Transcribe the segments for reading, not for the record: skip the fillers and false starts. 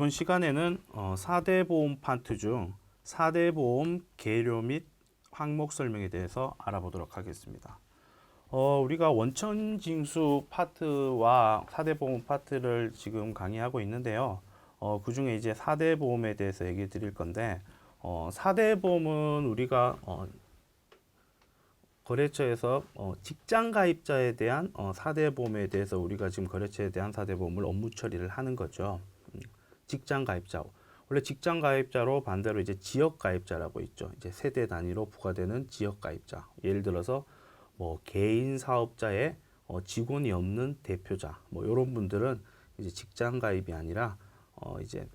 이번 시간에는 4대 보험 파트 중 4대 보험 계료 및 항목 설명에 대해서 알아보도록 하겠습니다. 우리가 원천징수 파트와 4대 보험 파트를 지금 강의하고 있는데요. 그 중에 이제 4대 보험에 대해서 얘기 드릴 건데, 4대 보험은 우리가 거래처에서 직장 가입자에 대한 4대 보험에 대해서 우리가 지금 거래처에 대한 4대 보험을 업무 처리를 하는 거죠. 직장 가입자. 원래 직장 가입자로 반대로 이제 지역 가입자라고 있죠. 이제 세대 단위로 부과되는 지역 가입자. 예를 들어서 뭐 개인 사업자의 직원이 없는 대표자. 뭐 이런 분들은 이제 직장 가입이 아니라 이제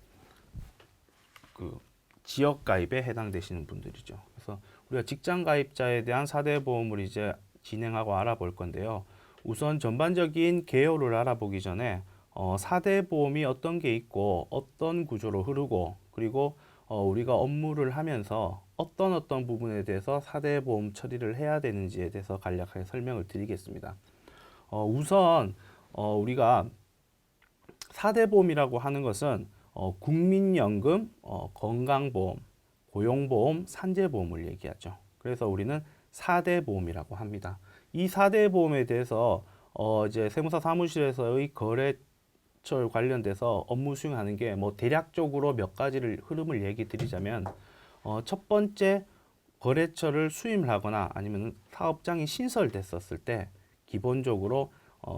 그 지역 가입에 해당되시는 분들이죠. 그래서 우리가 직장 가입자에 대한 4대 보험을 이제 진행하고 알아볼 건데요. 우선 전반적인 개요를 알아보기 전에 4대 보험이 어떤 게 있고 어떤 구조로 흐르고 그리고 우리가 업무를 하면서 어떤 부분에 대해서 4대 보험 처리를 해야 되는지에 대해서 간략하게 설명을 드리겠습니다. 우선 우리가 4대 보험이라고 하는 것은 국민연금, 건강보험, 고용보험, 산재보험을 얘기하죠. 그래서 우리는 4대 보험이라고 합니다. 이 4대 보험에 대해서 이제 세무사 사무실에서의 거래처 관련돼서 업무 수행하는 게 뭐 대략적으로 몇 가지를 흐름을 얘기 드리자면 첫 번째 거래처를 수임을 하거나 아니면 사업장이 신설됐었을 때 기본적으로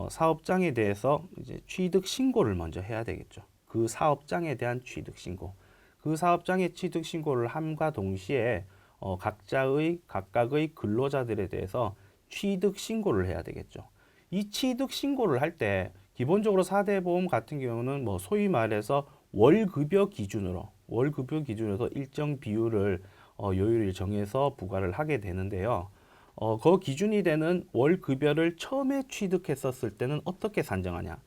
사업장에 대해서 이제 취득 신고를 먼저 해야 되겠죠. 그 사업장에 대한 취득 신고. 그 사업장의 취득 신고를 함과 동시에 각각의 근로자들에 대해서 취득 신고를 해야 되겠죠. 이 취득 신고를 할 때 기본적으로 4대 보험 같은 경우는 뭐 소위 말해서 월급여 기준으로 일정 비율을 요율을 정해서 부과를 하게 되는데요. 그 기준이 되는 월급여를 처음에 취득했었을 때는 어떻게 산정하냐?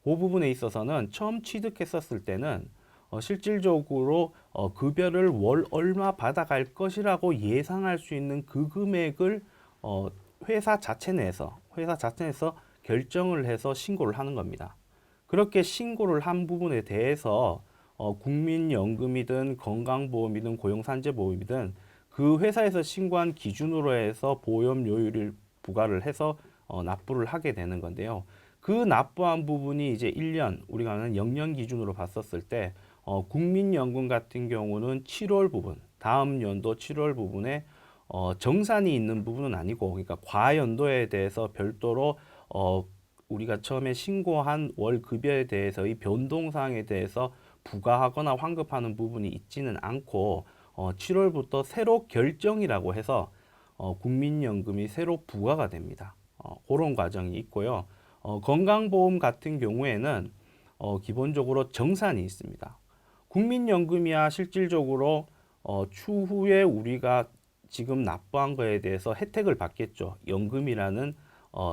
그 부분에 있어서는 처음 취득했었을 때는 실질적으로 급여를 월 얼마 받아갈 것이라고 예상할 수 있는 그 금액을 회사 자체 내에서 결정을 해서 신고를 하는 겁니다. 그렇게 신고를 한 부분에 대해서 국민연금이든 건강보험이든 고용산재보험이든 그 회사에서 신고한 기준으로 해서 보험료율을 부과를 해서 납부를 하게 되는 건데요. 그 납부한 부분이 이제 1년, 우리가 하는 영년 기준으로 봤었을 때 국민연금 같은 경우는 7월 부분, 다음 연도 7월 부분에 정산이 있는 부분은 아니고, 그러니까 과연도에 대해서 별도로 우리가 처음에 신고한 월급여에 대해서의 변동사항에 대해서 부과하거나 환급하는 부분이 있지는 않고 7월부터 새로 결정이라고 해서 국민연금이 새로 부과가 됩니다. 그런 과정이 있고요. 건강보험 같은 경우에는 기본적으로 정산이 있습니다. 국민연금이야 실질적으로 추후에 우리가 지금 납부한 거에 대해서 혜택을 받겠죠. 연금이라는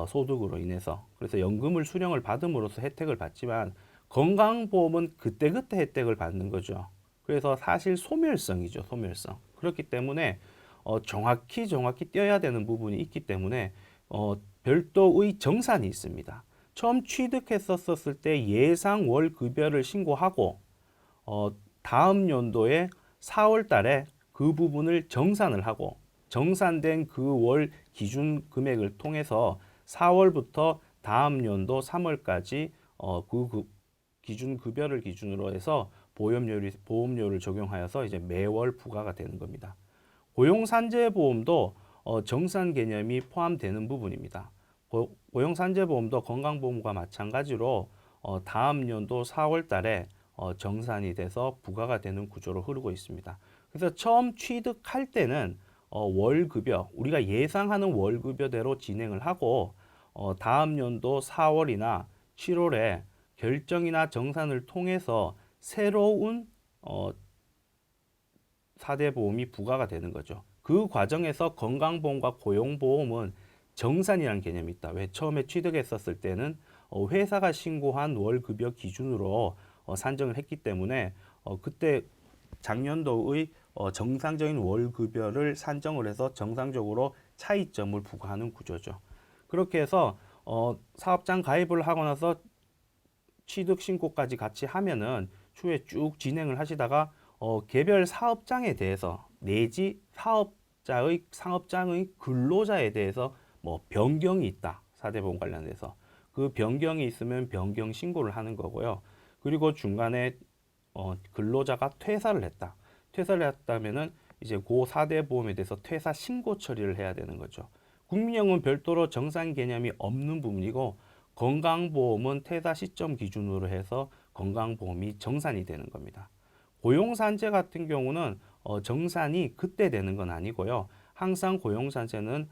소득으로 인해서. 그래서 연금을 수령을 받음으로써 혜택을 받지만 건강보험은 그때그때 혜택을 받는 거죠. 그래서 사실 소멸성이죠. 소멸성. 그렇기 때문에 정확히 떼어야 되는 부분이 있기 때문에 별도의 정산이 있습니다. 처음 취득했었을 때 예상 월급여를 신고하고 다음 연도에 4월 달에 그 부분을 정산을 하고 정산된 그 월 기준 금액을 통해서 4월부터 다음 연도 3월까지 그 기준 급여를 기준으로 해서 보험료를 적용하여서 이제 매월 부과가 되는 겁니다. 고용산재보험도 정산 개념이 포함되는 부분입니다. 고용산재보험도 건강보험과 마찬가지로 다음 연도 4월 달에 정산이 돼서 부과가 되는 구조로 흐르고 있습니다. 그래서 처음 취득할 때는 월급여, 우리가 예상하는 월급여대로 진행을 하고 다음 연도 4월이나 7월에 결정이나 정산을 통해서 새로운 4대 보험이 부과가 되는 거죠. 그 과정에서 건강보험과 고용보험은 정산이라는 개념이 있다. 왜 처음에 취득했었을 때는 회사가 신고한 월급여 기준으로 산정을 했기 때문에 그때 작년도의 정상적인 월급여를 산정을 해서 정상적으로 차이점을 부과하는 구조죠. 그렇게 해서 사업장 가입을 하고 나서 취득 신고까지 같이 하면은 추후에 쭉 진행을 하시다가 개별 사업장에 대해서 내지 사업자의 상업장의 근로자에 대해서 뭐 변경이 있다. 4대 보험 관련해서 그 변경이 있으면 변경 신고를 하는 거고요. 그리고 중간에 근로자가 퇴사를 했다. 퇴사를 했다면은 이제 고 4대 보험에 대해서 퇴사 신고 처리를 해야 되는 거죠. 국민연금은 별도로 정산 개념이 없는 부분이고 건강보험은 퇴사 시점 기준으로 해서 건강보험이 정산이 되는 겁니다. 고용산재 같은 경우는 정산이 그때 되는 건 아니고요. 항상 고용산재는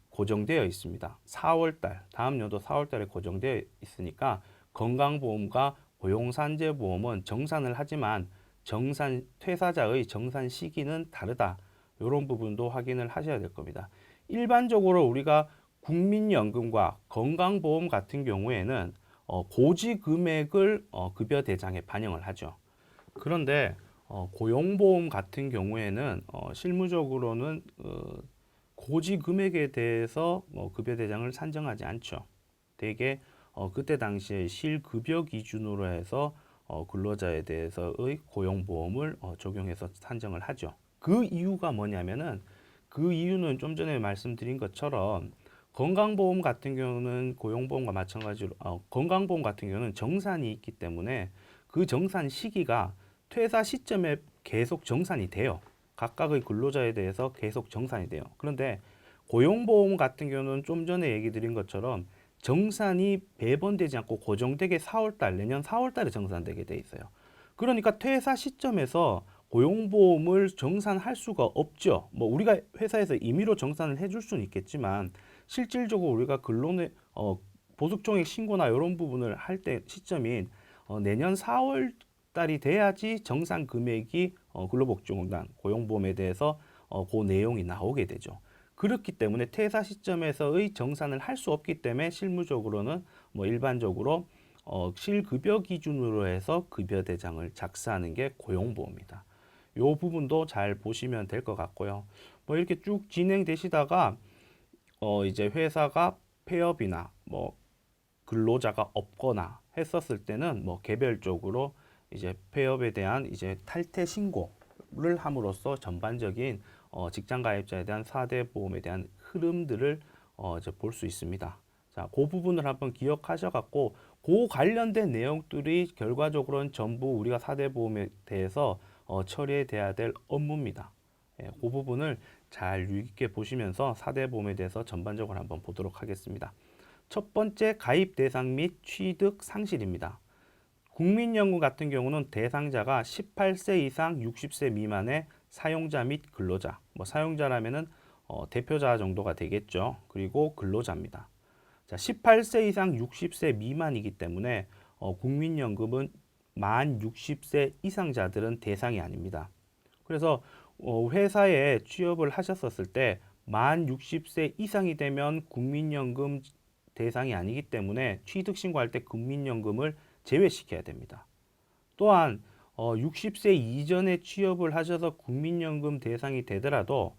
고정되어 있습니다. 4월달, 다음 연도 4월달에 고정되어 있으니까 건강보험과 고용산재보험은 정산을 하지만 정산 퇴사자의 정산 시기는 다르다. 이런 부분도 확인을 하셔야 될 겁니다. 일반적으로 우리가 국민연금과 건강보험 같은 경우에는 고지 금액을 급여 대장에 반영을 하죠. 그런데 고용보험 같은 경우에는 실무적으로는 고지 금액에 대해서 급여 대장을 산정하지 않죠. 대개 그때 당시에 실급여 기준으로 해서 근로자에 대해서의 고용보험을 적용해서 산정을 하죠. 그 이유가 뭐냐면은 그 이유는 좀 전에 말씀드린 것처럼 건강보험 같은 경우는 고용보험과 마찬가지로 건강보험 같은 경우는 정산이 있기 때문에 그 정산 시기가 퇴사 시점에 계속 정산이 돼요. 각각의 근로자에 대해서 계속 정산이 돼요. 그런데 고용보험 같은 경우는 좀 전에 얘기 드린 것처럼 정산이 배분되지 않고 고정되게 4월달, 내년 4월달에 정산되게 돼 있어요. 그러니까 퇴사 시점에서 고용보험을 정산할 수가 없죠. 뭐 우리가 회사에서 임의로 정산을 해줄 수는 있겠지만 실질적으로 우리가 근로내 보숙종액 신고나 이런 부분을 할 때 시점인 내년 4월 달이 돼야지 정산 금액이 근로복지공단 고용보험에 대해서 그 내용이 나오게 되죠. 그렇기 때문에 퇴사 시점에서의 정산을 할 수 없기 때문에 실무적으로는 뭐 일반적으로 실급여 기준으로 해서 급여 대장을 작성하는 게 고용보험이다. 이 부분도 잘 보시면 될 것 같고요. 뭐 이렇게 쭉 진행되시다가 이제 회사가 폐업이나 뭐 근로자가 없거나 했었을 때는 뭐 개별적으로 이제 폐업에 대한 이제 탈퇴 신고를 함으로써 전반적인 직장 가입자에 대한 4대 보험에 대한 흐름들을 이제 볼 수 있습니다. 자, 그 부분을 한번 기억하셔 갖고 그 관련된 내용들이 결과적으로는 전부 우리가 4대 보험에 대해서 처리해야 돼야 될 업무입니다. 예, 그 부분을 잘 유의 깊게 보시면서 4대 보험에 대해서 전반적으로 한번 보도록 하겠습니다. 첫 번째 가입 대상 및 취득 상실입니다. 국민연금 같은 경우는 대상자가 18세 이상 60세 미만의 사용자 및 근로자, 뭐 사용자라면은 대표자 정도가 되겠죠. 그리고 근로자입니다. 자, 18세 이상 60세 미만이기 때문에 국민연금은 만 60세 이상자들은 대상이 아닙니다. 그래서 회사에 취업을 하셨었을 때 만 60세 이상이 되면 국민연금 대상이 아니기 때문에 취득 신고할 때 국민연금을 제외시켜야 됩니다. 또한 60세 이전에 취업을 하셔서 국민연금 대상이 되더라도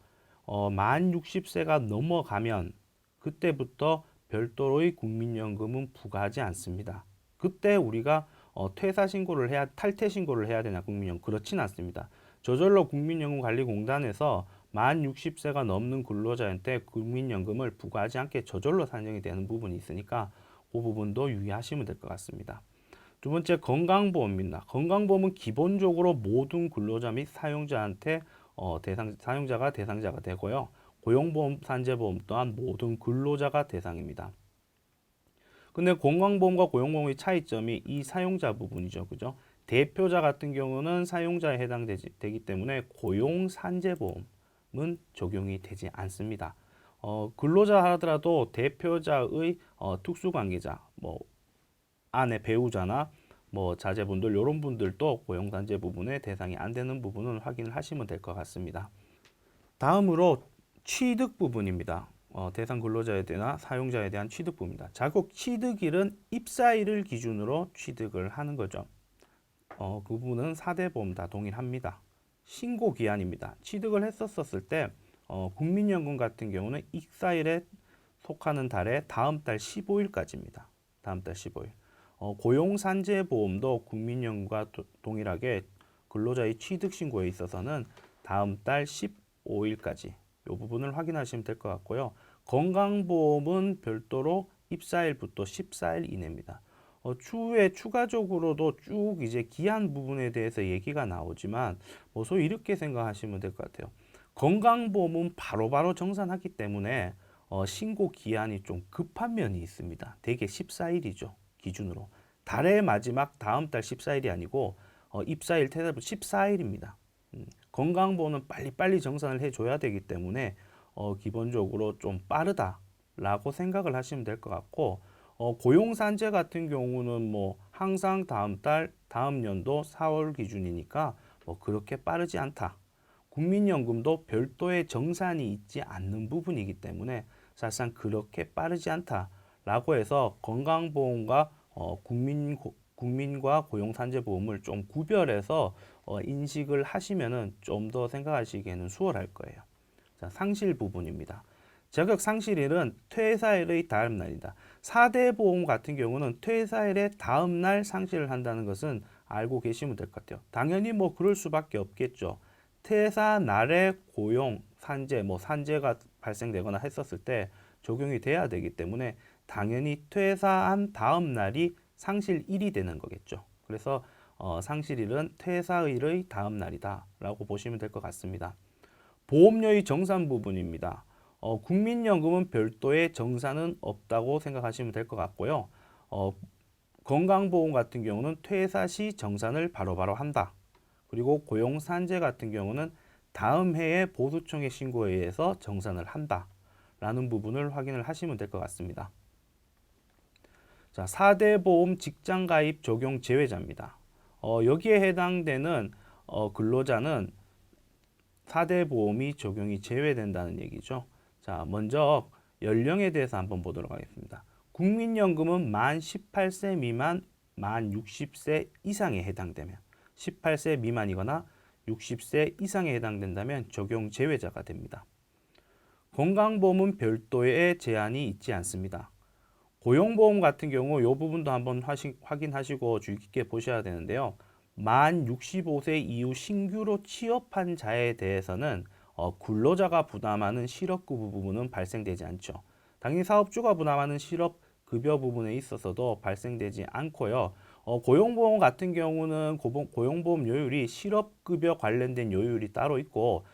만 60세가 넘어가면 그때부터 별도로의 국민연금은 부과하지 않습니다. 그때 우리가 퇴사 신고를 해야 탈퇴 신고를 해야 되냐 국민연금 그렇진 않습니다. 저절로 국민연금관리공단에서 만 60세가 넘는 근로자한테 국민연금을 부과하지 않게 저절로 산정이 되는 부분이 있으니까 그 부분도 유의하시면 될 것 같습니다. 두 번째 건강보험입니다. 건강보험은 기본적으로 모든 근로자 및 사용자한테 사용자가 대상자가 되고요. 고용보험, 산재보험 또한 모든 근로자가 대상입니다. 근데 건강보험과 고용보험의 차이점이 이 사용자 부분이죠. 그죠? 대표자 같은 경우는 사용자에 해당되기 때문에 고용산재보험은 적용이 되지 않습니다. 근로자 하더라도 대표자의 특수관계자, 뭐 아내 배우자나 뭐 자제분들 이런 분들도 고용산재 부분에 대상이 안 되는 부분은 확인을 하시면 될 것 같습니다. 다음으로 취득 부분입니다. 대상 근로자에 대한 사용자에 대한 취득 부분입니다. 자국 취득일은 입사일을 기준으로 취득을 하는 거죠. 그 부분은 4대 보험 다 동일합니다. 신고 기한입니다. 취득을 했었을 때 국민연금 같은 경우는 입사일에 속하는 달에 다음 달 15일까지입니다. 다음 달 15일. 고용산재보험도 국민연금과 동일하게 근로자의 취득신고에 있어서는 다음 달 15일까지 이 부분을 확인하시면 될 것 같고요. 건강보험은 별도로 입사일부터 14일 이내입니다. 추후에 추가적으로도 쭉 이제 기한 부분에 대해서 얘기가 나오지만 소위 이렇게 생각하시면 될 것 같아요. 건강보험은 바로바로 정산하기 때문에 신고 기한이 좀 급한 면이 있습니다. 대개 14일이죠. 기준으로. 달의 마지막 다음 달 14일이 아니고 입사일 퇴사부터 14일입니다. 건강보험은 빨리빨리 정산을 해줘야 되기 때문에 기본적으로 좀 빠르다라고 생각을 하시면 될 것 같고 고용산재 같은 경우는 뭐 항상 다음 달, 다음 연도 4월 기준이니까 그렇게 빠르지 않다. 국민연금도 별도의 정산이 있지 않는 부분이기 때문에 사실상 그렇게 빠르지 않다라고 해서 건강보험과 국민과 고용산재보험을 좀 구별해서 인식을 하시면은 좀 더 생각하시기에는 수월할 거예요. 자, 상실 부분입니다. 자격 상실일은 퇴사일의 다음 날이다. 4대 보험 같은 경우는 퇴사일의 다음 날 상실을 한다는 것은 알고 계시면 될 것 같아요. 당연히 뭐 그럴 수밖에 없겠죠. 퇴사 날에 고용, 산재, 산재가 발생되거나 했었을 때 적용이 돼야 되기 때문에 당연히 퇴사한 다음 날이 상실일이 되는 거겠죠. 그래서 상실일은 퇴사일의 다음 날이다 라고 보시면 될 것 같습니다. 보험료의 정산 부분입니다. 국민연금은 별도의 정산은 없다고 생각하시면 될 것 같고요. 건강보험 같은 경우는 퇴사 시 정산을 바로바로 한다. 그리고 고용산재 같은 경우는 다음 해에 보수청의 신고에 의해서 정산을 한다. 라는 부분을 확인을 하시면 될 것 같습니다. 자, 4대 보험 직장 가입 적용 제외자입니다. 여기에 해당되는 근로자는 4대 보험이 적용이 제외된다는 얘기죠. 자, 먼저 연령에 대해서 한번 보도록 하겠습니다. 국민연금은 만 18세 미만, 만 60세 이상에 해당되면 18세 미만이거나 60세 이상에 해당된다면 적용 제외자가 됩니다. 건강보험은 별도의 제한이 있지 않습니다. 고용보험 같은 경우 이 부분도 한번 확인하시고 주의 깊게 보셔야 되는데요. 만 65세 이후 신규로 취업한 자에 대해서는 근로자가 부담하는 실업급여 부분은 발생되지 않죠. 당연히 사업주가 부담하는 실업급여 부분에 있어서도 발생되지 않고요. 고용보험 같은 경우는 고용보험 요율이 실업급여 관련된 요율이 따로 있고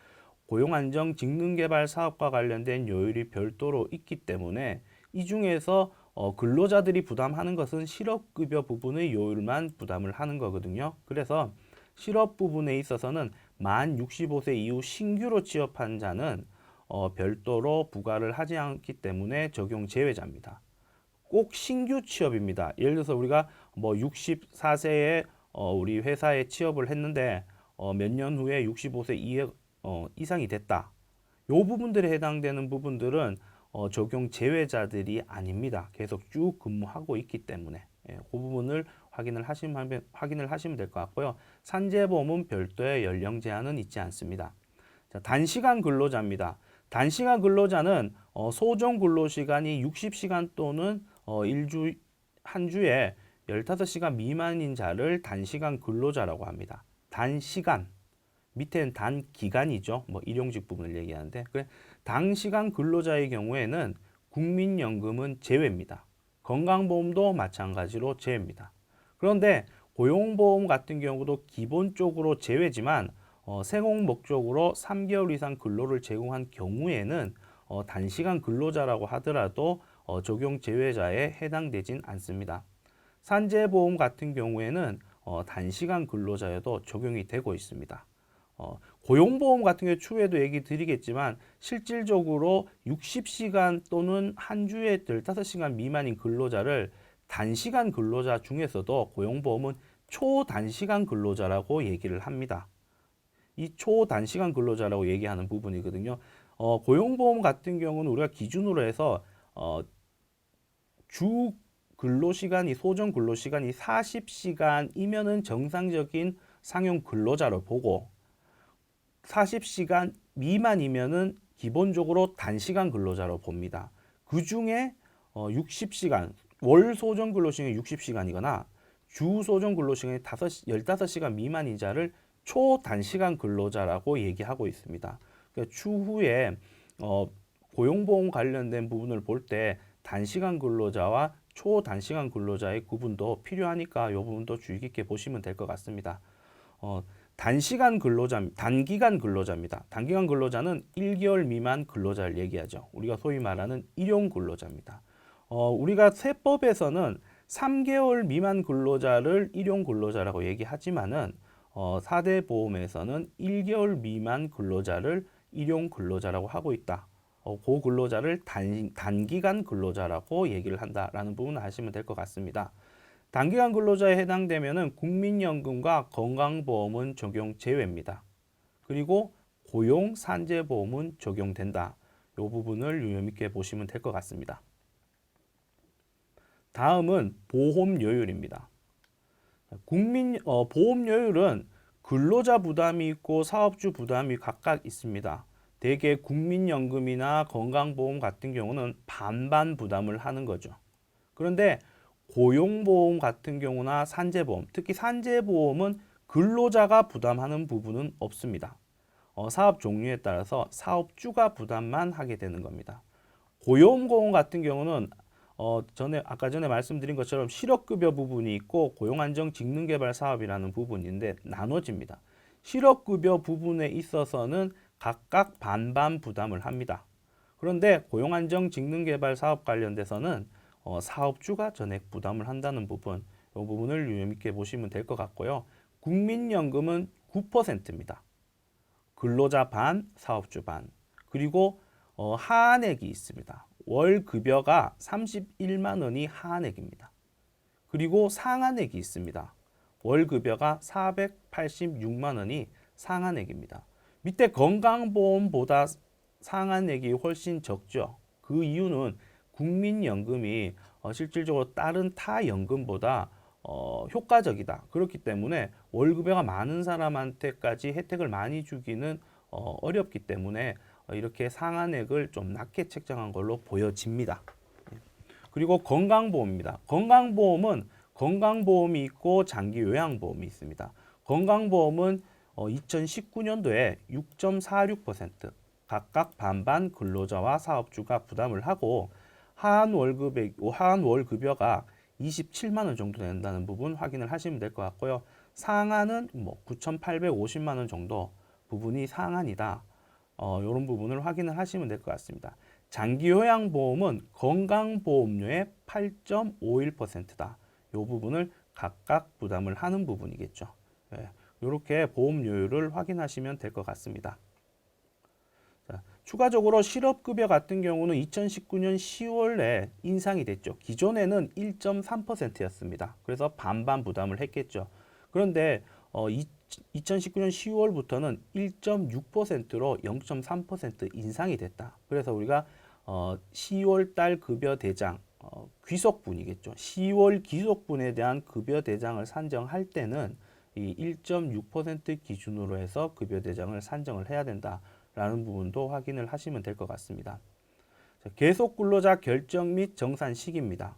고용안정 직능개발 사업과 관련된 요율이 별도로 있기 때문에 이 중에서 근로자들이 부담하는 것은 실업급여 부분의 요율만 부담을 하는 거거든요. 그래서 실업 부분에 있어서는 만 65세 이후 신규로 취업한 자는 별도로 부과를 하지 않기 때문에 적용 제외자입니다. 꼭 신규 취업입니다. 예를 들어서 우리가 뭐 64세에 우리 회사에 취업을 했는데 몇 년 후에 65세 이상이 됐다. 요 부분들에 해당되는 부분들은 적용 제외자들이 아닙니다. 계속 쭉 근무하고 있기 때문에 그 부분을 확인을 하시면 될 것 같고요. 산재보험은 별도의 연령 제한은 있지 않습니다. 자, 단시간 근로자입니다. 단시간 근로자는 소정 근로시간이 60시간 또는 한 주에 15시간 미만인 자를 단시간 근로자라고 합니다. 단시간 밑에는 단기간이죠. 일용직 부분을 얘기하는데 그래 단시간 근로자의 경우에는 국민연금은 제외입니다. 건강보험도 마찬가지로 제외입니다. 그런데 고용보험 같은 경우도 기본적으로 제외지만 생업 목적으로 3개월 이상 근로를 제공한 경우에는 단시간 근로자라고 하더라도 적용 제외자에 해당되진 않습니다. 산재보험 같은 경우에는 단시간 근로자여도 적용이 되고 있습니다. 고용보험 같은 경우 추후에도 얘기 드리겠지만 실질적으로 60시간 또는 한 주에 15시간 미만인 근로자를 단시간 근로자 중에서도 고용보험은 초단시간 근로자라고 얘기를 합니다. 이 초단시간 근로자라고 얘기하는 부분이거든요. 고용보험 같은 경우는 우리가 기준으로 해서 주 근로시간이 소정 근로시간이 40시간이면은 정상적인 상용 근로자로 보고 40시간 미만이면은 기본적으로 단시간 근로자로 봅니다. 그 중에 60시간 월 소정 근로시간이 60시간이거나 주 소정 근로시간이 15시간 미만인 자를 초단시간 근로자라고 얘기하고 있습니다. 그러니까 추후에 고용보험 관련된 부분을 볼 때 단시간 근로자와 초단시간 근로자의 구분도 필요하니까 이 부분도 주의 깊게 보시면 될 것 같습니다. 단기간 근로자입니다. 단기간 근로자는 1개월 미만 근로자를 얘기하죠. 우리가 소위 말하는 일용 근로자입니다. 우리가 세법에서는 3개월 미만 근로자를 일용 근로자라고 얘기하지만은 4대 보험에서는 1개월 미만 근로자를 일용 근로자라고 하고 있다. 그 근로자를 단기간 근로자라고 얘기를 한다라는 부분을 아시면 될 것 같습니다. 단기간 근로자에 해당되면은 국민연금과 건강보험은 적용 제외입니다. 그리고 고용산재보험은 적용된다. 이 부분을 유념있게 보시면 될 것 같습니다. 다음은 보험료율입니다. 보험료율은 근로자 부담이 있고 사업주 부담이 각각 있습니다. 대개 국민연금이나 건강보험 같은 경우는 반반 부담을 하는 거죠. 그런데 고용보험 같은 경우나 산재보험, 특히 산재보험은 근로자가 부담하는 부분은 없습니다. 사업 종류에 따라서 사업주가 부담만 하게 되는 겁니다. 고용보험 같은 경우는 아까 전에 말씀드린 것처럼 실업급여 부분이 있고 고용안정직능개발 사업이라는 부분인데 나눠집니다. 실업급여 부분에 있어서는 각각 반반 부담을 합니다. 그런데 고용안정직능개발 사업 관련돼서는 사업주가 전액 부담을 한다는 부분, 이 부분을 유념있게 보시면 될 것 같고요. 국민연금은 9%입니다. 근로자 반, 사업주 반. 그리고 하한액이 있습니다. 월 급여가 31만 원이 하한액입니다. 그리고 상한액이 있습니다. 월 급여가 486만 원이 상한액입니다. 밑에 건강보험보다 상한액이 훨씬 적죠. 그 이유는 국민연금이 실질적으로 다른 타 연금보다 효과적이다. 그렇기 때문에 월급여가 많은 사람한테까지 혜택을 많이 주기는 어렵기 때문에 이렇게 상한액을 좀 낮게 책정한 걸로 보여집니다. 그리고 건강보험입니다. 건강보험은 건강보험이 있고 장기요양보험이 있습니다. 건강보험은 2019년도에 6.46% 각각 반반 근로자와 사업주가 부담을 하고 하한 월급여가 27만 원 정도 된다는 부분 확인을 하시면 될 것 같고요. 상한은 9,850만 원 정도 부분이 상한이다. 이런 부분을 확인을 하시면 될 것 같습니다. 장기요양보험은 건강보험료의 8.51%다. 이 부분을 각각 부담을 하는 부분이겠죠. 이렇게 보험료율을 확인하시면 될 것 같습니다. 자, 추가적으로 실업급여 같은 경우는 2019년 10월에 인상이 됐죠. 기존에는 1.3%였습니다. 그래서 반반 부담을 했겠죠. 그런데 2019년 10월부터는 1.6%로 0.3% 인상이 됐다. 그래서 우리가 10월 달 급여 대장, 귀속분이겠죠. 10월 귀속분에 대한 급여 대장을 산정할 때는 이 1.6% 기준으로 해서 급여 대장을 산정을 해야 된다라는 부분도 확인을 하시면 될 것 같습니다. 자, 계속 근로자 결정 및 정산 시기입니다.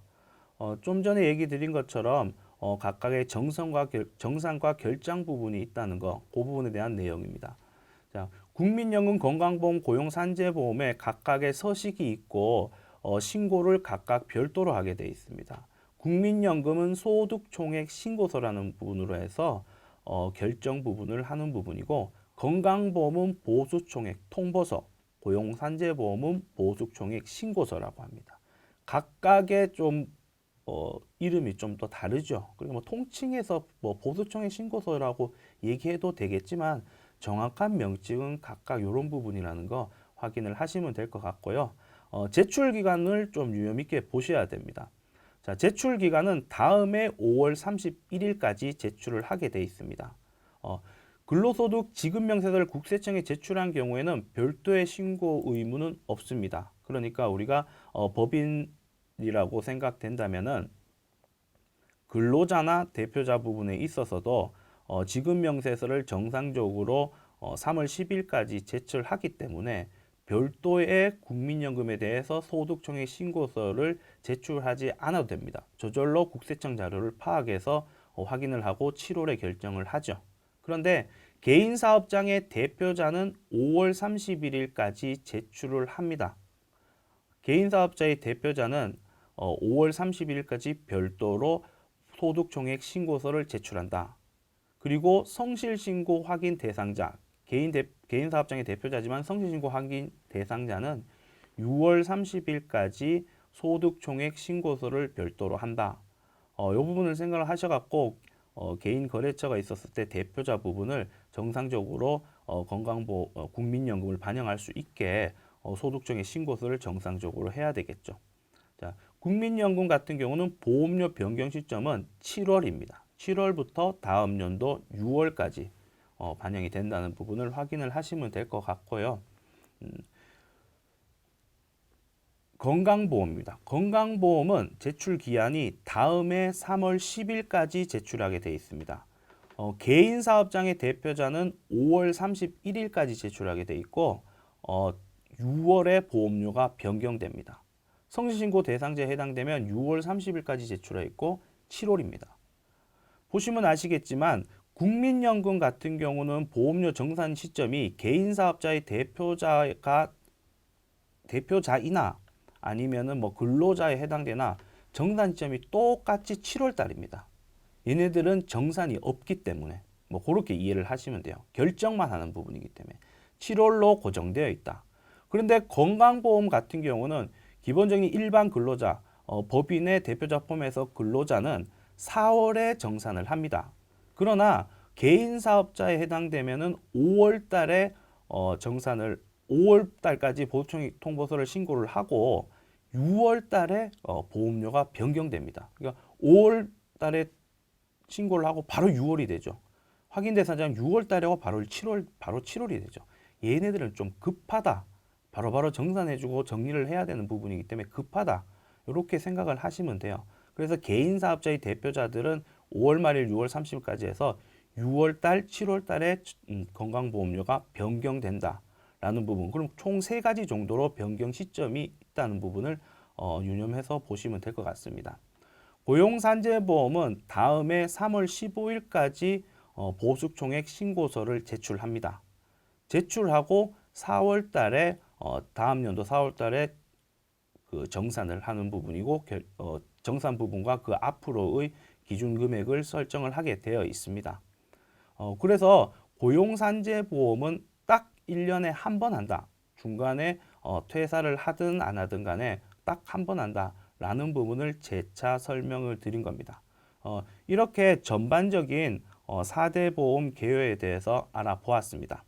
좀 전에 얘기 드린 것처럼 각각의 정산과 결정 부분이 있다는 거, 그 부분에 대한 내용입니다. 자, 국민연금, 건강보험, 고용산재보험에 각각의 서식이 있고 신고를 각각 별도로 하게 되어 있습니다. 국민연금은 소득총액 신고서라는 부분으로 해서 결정 부분을 하는 부분이고 건강보험은 보수총액 통보서, 고용산재보험은 보수총액 신고서라고 합니다. 각각의 좀 이름이 좀 더 다르죠. 그리고 통칭해서 보수총액 신고서라고 얘기해도 되겠지만 정확한 명칭은 각각 이런 부분이라는 거 확인을 하시면 될 것 같고요. 제출 기간을 좀 유념 있게 보셔야 됩니다. 자, 제출 기간은 다음해 5월 31일까지 제출을 하게 돼 있습니다. 근로소득 지급명세서를 국세청에 제출한 경우에는 별도의 신고 의무는 없습니다. 그러니까 우리가 법인이라고 생각된다면은 근로자나 대표자 부분에 있어서도 지급명세서를 정상적으로 3월 10일까지 제출하기 때문에 별도의 국민연금에 대해서 소득총액 신고서를 제출하지 않아도 됩니다. 저절로 국세청 자료를 파악해서 확인을 하고 7월에 결정을 하죠. 그런데 개인사업장의 대표자는 5월 31일까지 제출을 합니다. 개인사업자의 대표자는 5월 31일까지 별도로 소득총액 신고서를 제출한다. 그리고 성실신고 확인 대상자, 개인 사업장의 대표자지만 성실신고 확인 대상자는 6월 30일까지 소득총액 신고서를 별도로 한다. 이 부분을 생각을 하셔갖고 개인 거래처가 있었을 때 대표자 부분을 정상적으로 국민연금을 반영할 수 있게 소득총액 신고서를 정상적으로 해야 되겠죠. 자, 국민연금 같은 경우는 보험료 변경 시점은 7월입니다. 7월부터 다음 연도 6월까지 반영이 된다는 부분을 확인을 하시면 될 것 같고요. 건강보험입니다. 건강보험은 제출 기한이 다음해 3월 10일까지 제출하게 되어 있습니다. 개인 사업장의 대표자는 5월 31일까지 제출하게 되어 있고 6월에 보험료가 변경됩니다. 성실신고 대상자에 해당되면 6월 30일까지 제출해 있고 7월입니다. 보시면 아시겠지만 국민연금 같은 경우는 보험료 정산 시점이 개인 사업자의 대표자이나 아니면은 뭐 근로자에 해당되나 정산 시점이 똑같이 7월 달입니다. 얘네들은 정산이 없기 때문에 뭐 그렇게 이해를 하시면 돼요. 결정만 하는 부분이기 때문에 7월로 고정되어 있다. 그런데 건강보험 같은 경우는 기본적인 일반 근로자, 법인의 대표자 포함해서 근로자는 4월에 정산을 합니다. 그러나 개인 사업자에 해당되면은 5월 달에 정산을 5월 달까지 보충 통보서를 신고를 하고 6월 달에 보험료가 변경됩니다. 그러니까 5월 달에 신고를 하고 바로 6월이 되죠. 확인 대상자는 6월 달에 하고 바로 7월이 되죠. 얘네들은 좀 급하다. 바로바로 정산해주고 정리를 해야 되는 부분이기 때문에 급하다. 이렇게 생각을 하시면 돼요. 그래서 개인 사업자의 대표자들은 5월 말일 6월 30일까지 해서 6월 달, 7월 달에 건강보험료가 변경된다라는 부분. 그럼 총 3가지 정도로 변경 시점이 있다는 부분을 유념해서 보시면 될 것 같습니다. 고용산재보험은 다음해 3월 15일까지 보수총액 신고서를 제출합니다. 제출하고 4월 달에 다음 연도 4월 달에 그 정산을 하는 부분이고 정산 부분과 그 앞으로의 기준 금액을 설정을 하게 되어 있습니다. 그래서 고용산재보험은 딱 1년에 한 번 한다. 중간에 퇴사를 하든 안 하든 간에 딱 한 번 한다라는 부분을 재차 설명을 드린 겁니다. 이렇게 전반적인 4대 보험 개요에 대해서 알아보았습니다.